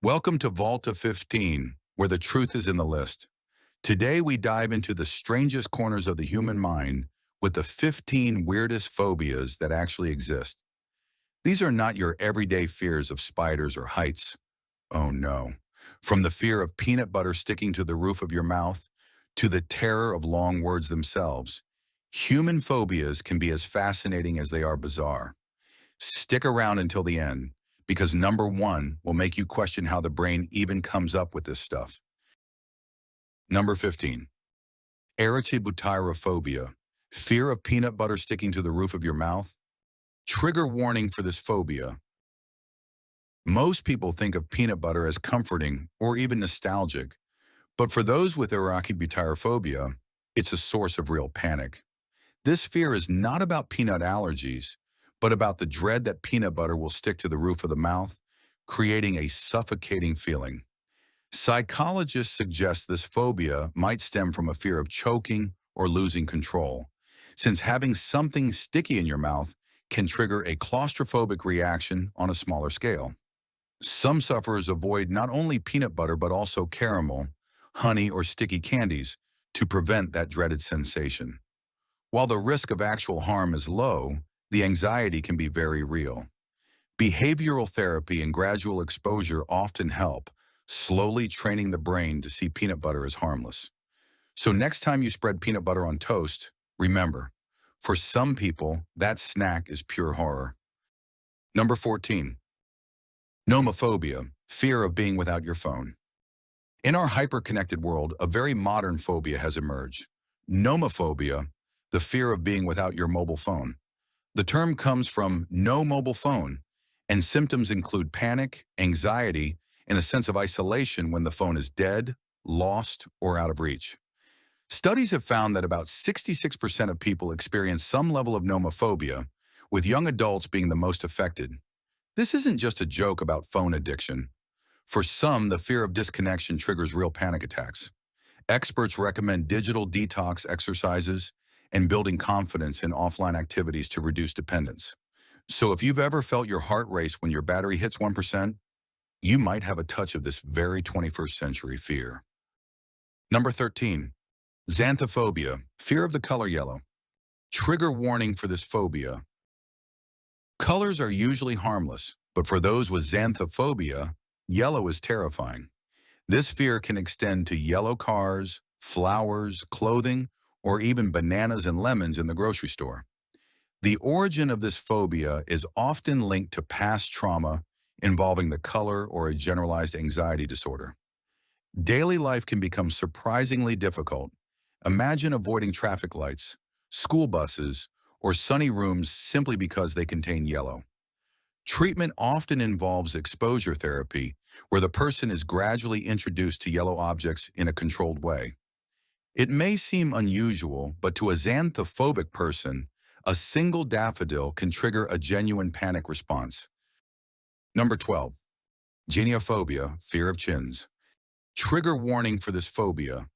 Welcome to Vault of 15, where the truth is in the list. Today we dive into the strangest corners of the human mind with the 15 weirdest phobias that actually exist. These are not your everyday fears of spiders or heights. Oh no. From the fear of peanut butter sticking to the roof of your mouth to the terror of long words themselves, human phobias can be as fascinating as they are bizarre. Stick around until the end, because number one will make you question how the brain even comes up with this stuff. Number 15, erythrobutyrophobia, fear of peanut butter sticking to the roof of your mouth. Trigger warning for this phobia. Most people think of peanut butter as comforting or even nostalgic, but for those with erythrobutyrophobia, it's a source of real panic. This fear is not about peanut allergies, but about the dread that peanut butter will stick to the roof of the mouth, creating a suffocating feeling. Psychologists suggest this phobia might stem from a fear of choking or losing control, since having something sticky in your mouth can trigger a claustrophobic reaction on a smaller scale. Some sufferers avoid not only peanut butter but also caramel, honey, or sticky candies to prevent that dreaded sensation. While the risk of actual harm is low, the anxiety can be very real. Behavioral therapy and gradual exposure often help, slowly training the brain to see peanut butter as harmless. So next time you spread peanut butter on toast, remember, for some people, that snack is pure horror. Number 14, nomophobia, fear of being without your phone. In our hyper-connected world, a very modern phobia has emerged. Nomophobia, the fear of being without your mobile phone. The term comes from no mobile phone, and symptoms include panic, anxiety, and a sense of isolation when the phone is dead, lost, or out of reach. Studies have found that about 66% of people experience some level of nomophobia, with young adults being the most affected. This isn't just a joke about phone addiction. For some, the fear of disconnection triggers real panic attacks. Experts recommend digital detox exercises and building confidence in offline activities to reduce dependence. So if you've ever felt your heart race when your battery hits 1%, you might have a touch of this very 21st century fear. Number 13, xanthophobia, fear of the color yellow. Trigger warning for this phobia. Colors are usually harmless, but for those with xanthophobia, yellow is terrifying. This fear can extend to yellow cars, flowers, clothing, or even bananas and lemons in the grocery store. The origin of this phobia is often linked to past trauma involving the color or a generalized anxiety disorder. Daily life can become surprisingly difficult. Imagine avoiding traffic lights, school buses, or sunny rooms simply because they contain yellow. Treatment often involves exposure therapy, where the person is gradually introduced to yellow objects in a controlled way. It may seem unusual, but to a xanthophobic person, a single daffodil can trigger a genuine panic response. Number 12, geniophobia, fear of chins. Trigger warning for this phobia.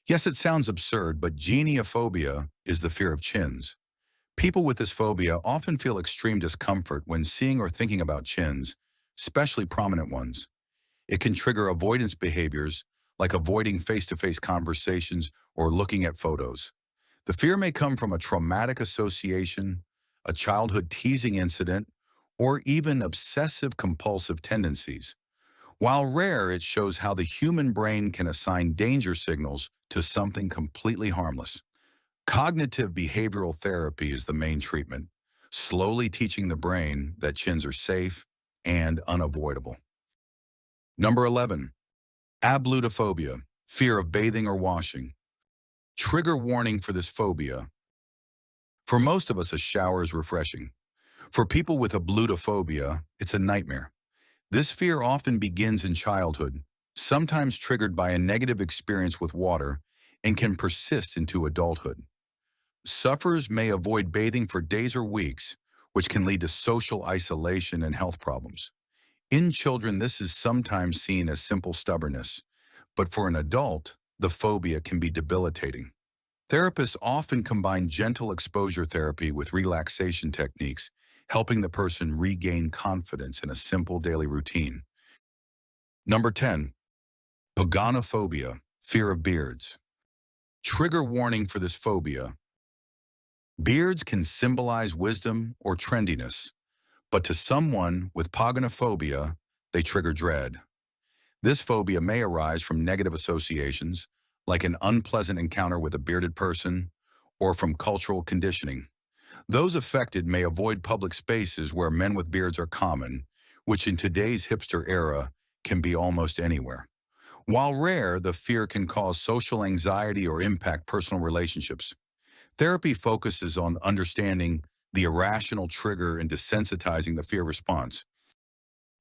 Yes, it sounds absurd, but geniophobia is the fear of chins. People with this phobia often feel extreme discomfort when seeing or thinking about chins, especially prominent ones. It can trigger avoidance behaviors like avoiding face-to-face conversations or looking at photos. The fear may come from a traumatic association, a childhood teasing incident, or even obsessive-compulsive tendencies. While rare, it shows how the human brain can assign danger signals to something completely harmless. Cognitive behavioral therapy is the main treatment, slowly teaching the brain that chins are safe and unavoidable. Number 11, ablutophobia, fear of bathing or washing. Trigger warning for this phobia. For most of us, a shower is refreshing. For people with ablutophobia, it's a nightmare. This fear often begins in childhood, sometimes triggered by a negative experience with water, and can persist into adulthood. Sufferers may avoid bathing for days or weeks, which can lead to social isolation and health problems. In children, this is sometimes seen as simple stubbornness, but for an adult, the phobia can be debilitating. Therapists often combine gentle exposure therapy with relaxation techniques, helping the person regain confidence in a simple daily routine. Number 10, paganophobia, fear of beards. Trigger warning for this phobia. Beards can symbolize wisdom or trendiness, but to someone with paganophobia, they trigger dread. This phobia may arise from negative associations, like an unpleasant encounter with a bearded person, or from cultural conditioning. Those affected may avoid public spaces where men with beards are common, which in today's hipster era can be almost anywhere. While rare, the fear can cause social anxiety or impact personal relationships. Therapy focuses on understanding the irrational trigger and desensitizing the fear response.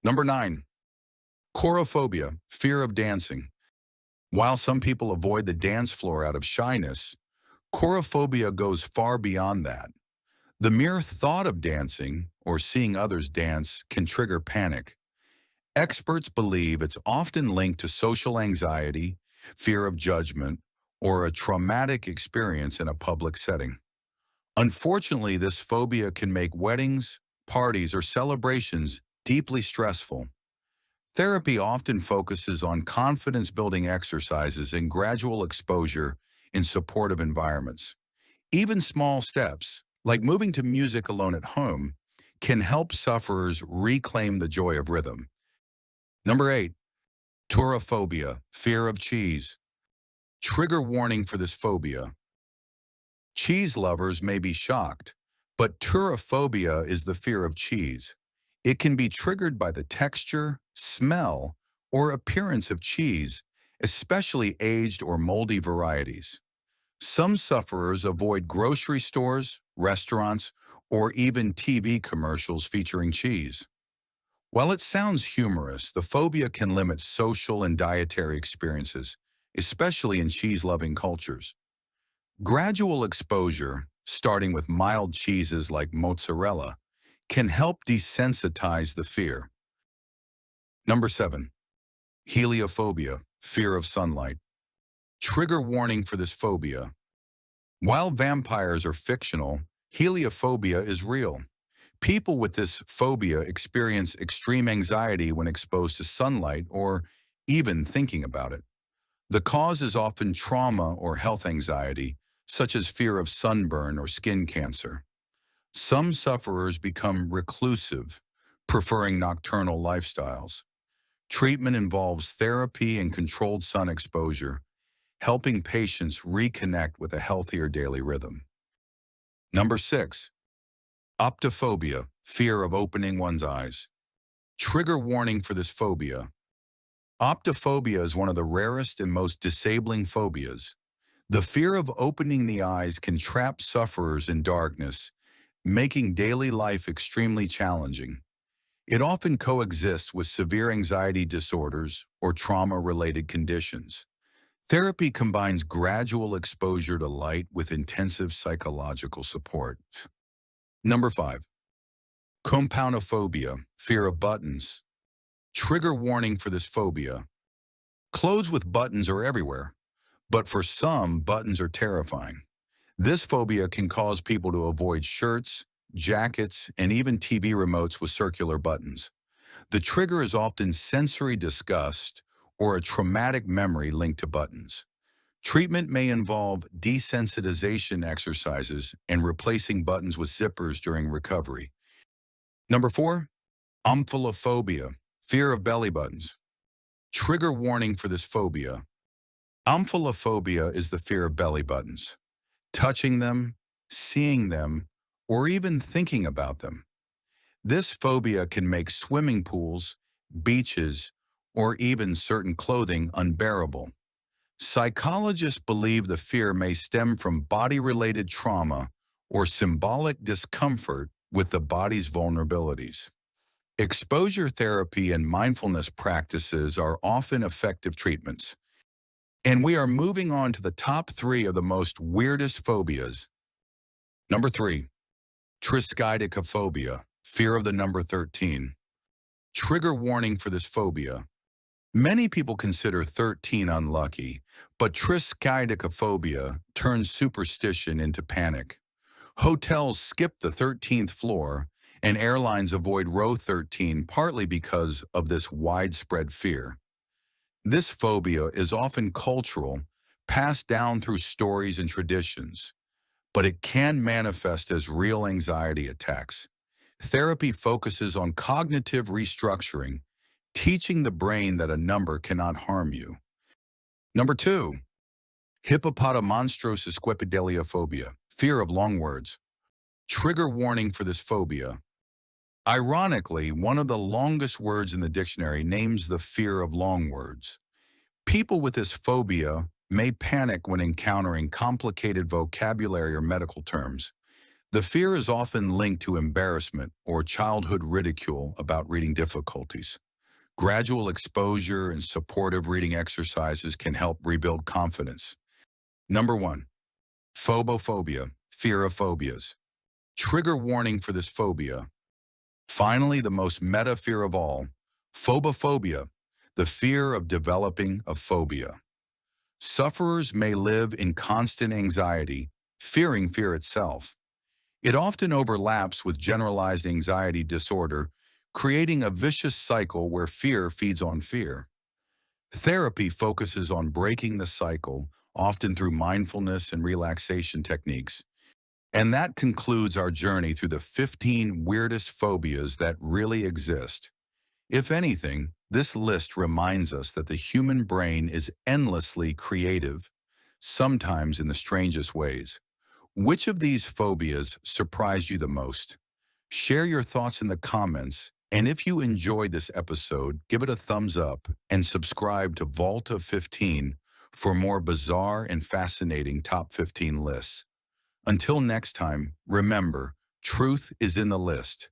Number 9, chorophobia, fear of dancing. While some people avoid the dance floor out of shyness, chorophobia goes far beyond that. The mere thought of dancing or seeing others dance can trigger panic. Experts believe it's often linked to social anxiety, fear of judgment, or a traumatic experience in a public setting. Unfortunately, this phobia can make weddings, parties, or celebrations deeply stressful. Therapy often focuses on confidence-building exercises and gradual exposure in supportive environments. Even small steps, like moving to music alone at home, can help sufferers reclaim the joy of rhythm. Number 8, turophobia, fear of cheese. Trigger warning for this phobia. Cheese lovers may be shocked, but turophobia is the fear of cheese. It can be triggered by the texture, smell, or appearance of cheese, especially aged or moldy varieties. Some sufferers avoid grocery stores, restaurants, or even TV commercials featuring cheese. While it sounds humorous, the phobia can limit social and dietary experiences, especially in cheese-loving cultures. Gradual exposure, starting with mild cheeses like mozzarella, can help desensitize the fear. Number 7, heliophobia, fear of sunlight. Trigger warning for this phobia. While vampires are fictional, heliophobia is real. People with this phobia experience extreme anxiety when exposed to sunlight or even thinking about it. The cause is often trauma or health anxiety, such as fear of sunburn or skin cancer. Some sufferers become reclusive, preferring nocturnal lifestyles. Treatment involves therapy and controlled sun exposure, helping patients reconnect with a healthier daily rhythm. Number 6, optophobia, fear of opening one's eyes. Trigger warning for this phobia. Optophobia is one of the rarest and most disabling phobias. The fear of opening the eyes can trap sufferers in darkness, making daily life extremely challenging. It often coexists with severe anxiety disorders or trauma-related conditions. Therapy combines gradual exposure to light with intensive psychological support. Number 5, compoundophobia, fear of buttons. Trigger warning for this phobia. Clothes with buttons are everywhere, but for some, buttons are terrifying. This phobia can cause people to avoid shirts, jackets, and even TV remotes with circular buttons. The trigger is often sensory disgust or a traumatic memory linked to buttons. Treatment may involve desensitization exercises and replacing buttons with zippers during recovery. Number 4, omphallophobia, fear of belly buttons. Trigger warning for this phobia. Omphallophobia is the fear of belly buttons. Touching them, seeing them, or even thinking about them. This phobia can make swimming pools, beaches, or even certain clothing unbearable. Psychologists believe the fear may stem from body-related trauma or symbolic discomfort with the body's vulnerabilities. Exposure therapy and mindfulness practices are often effective treatments. And we are moving on to the top 3 of the most weirdest phobias. Number 3, triskaidekaphobia, fear of the number 13. Trigger warning for this phobia. Many people consider 13 unlucky, but triskaidekaphobia turns superstition into panic. Hotels skip the 13th floor, and airlines avoid row 13 partly because of this widespread fear. This phobia is often cultural, passed down through stories and traditions, but it can manifest as real anxiety attacks. Therapy focuses on cognitive restructuring, teaching the brain that a number cannot harm you. Number 2, hippopotamonstrosusquepideliophobia, fear of long words. Trigger warning for this phobia. Ironically, one of the longest words in the dictionary names the fear of long words. People with this phobia may panic when encountering complicated vocabulary or medical terms. The fear is often linked to embarrassment or childhood ridicule about reading difficulties. Gradual exposure and supportive reading exercises can help rebuild confidence. Number 1, phobophobia, fear of phobias. Trigger warning for this phobia. Finally, the most meta fear of all, phobophobia, the fear of developing a phobia. Sufferers may live in constant anxiety, fearing fear itself. It often overlaps with generalized anxiety disorder, creating a vicious cycle where fear feeds on fear. Therapy focuses on breaking the cycle, often through mindfulness and relaxation techniques. And that concludes our journey through the 15 weirdest phobias that really exist. If anything, this list reminds us that the human brain is endlessly creative, sometimes in the strangest ways. Which of these phobias surprised you the most? Share your thoughts in the comments, and if you enjoyed this episode, give it a thumbs up and subscribe to Vault of 15 for more bizarre and fascinating top 15 lists. Until next time, remember, truth is in the list.